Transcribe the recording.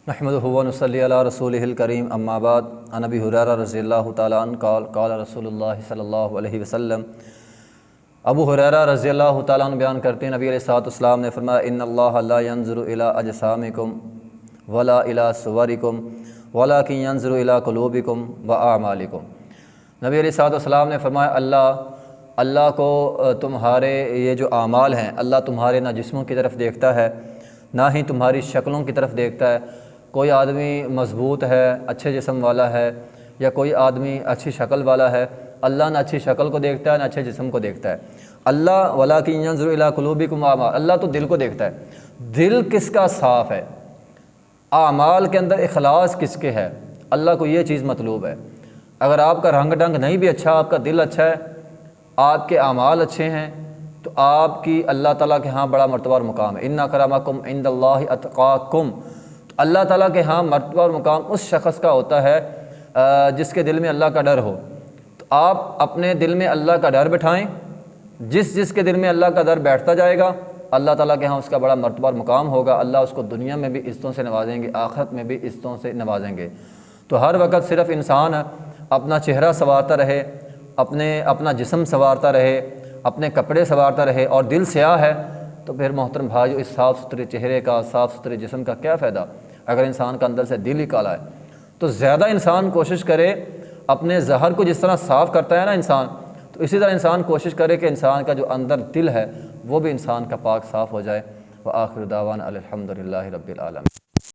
نحمدہ و نصلی علی رسولہ الکریم اما بعد عن ابی ہریرہ رضی اللہ تعالیٰ عنہ قال قال رسول اللہ صلی اللہ علیہ وسلم۔ ابو ہریرہ رضی اللہ تعالیٰ عنہ بیان کرتے ہیں نبی علیہ السلام نے فرمایا ان اللہ لا ينظر الی اجسامکم ولا الی صورکم ولکن ينظر الی قلوبکم واعمالکم۔ نبی علیہ السلام نے فرمایا اللہ کو تمہارے یہ جو اعمال ہیں، اللہ تمہارے نہ جسموں کی طرف دیکھتا ہے نہ ہی تمہاری شکلوں کی طرف دیکھتا ہے۔ کوئی آدمی مضبوط ہے، اچھے جسم والا ہے، یا کوئی آدمی اچھی شکل والا ہے، اللہ نہ اچھی شکل کو دیکھتا ہے نہ اچھے جسم کو دیکھتا ہے۔ اللہ وَلَٰكِن يَنظُرُ إِلَىٰ قُلُوبِكُمْ وَأَعْمَالِكُمْ، اللہ تو دل کو دیکھتا ہے۔ دل کس کا صاف ہے، اعمال کے اندر اخلاص کس کے ہے، اللہ کو یہ چیز مطلوب ہے۔ اگر آپ کا رنگ ڈنگ نہیں بھی اچھا، آپ کا دل اچھا ہے، آپ کے اعمال اچھے ہیں، تو آپ کی اللہ تعالیٰ کے ہاں بڑا مرتبہ اور مقام ہے۔ اِنَّ أَكْرَمَكُمْ عِندَ اللہِ أَتْقَاكُمْ، تو اللہ تعالیٰ کے ہاں مرتبہ اور مقام اس شخص کا ہوتا ہے جس کے دل میں اللہ کا ڈر ہو۔ تو آپ اپنے دل میں اللہ کا ڈر بٹھائیں، جس کے دل میں اللہ کا ڈر بیٹھتا جائے گا اللہ تعالیٰ کے ہاں اس کا بڑا مرتبہ اور مقام ہوگا۔ اللہ اس کو دنیا میں بھی عزتوں سے نوازیں گے، آخرت میں بھی عزتوں سے نوازیں گے۔ تو ہر وقت صرف انسان اپنا چہرہ سنوارتا رہے، اپنا جسم سنوارتا رہے، اپنے کپڑے سنوارتا رہے اور دل سیاہ ہے، تو پھر محترم بھائیو اس صاف ستھرے چہرے کا، صاف ستھرے جسم کا کیا فائدہ اگر انسان کا اندر سے دل ہی کالا ہے۔ تو زیادہ انسان کوشش کرے اپنے ظاہر کو، جس طرح صاف کرتا ہے نا انسان، تو اسی طرح انسان کوشش کرے کہ انسان کا جو اندر دل ہے وہ بھی انسان کا پاک صاف ہو جائے۔ وآخر دعوانا الحمدللہ رب العالمین۔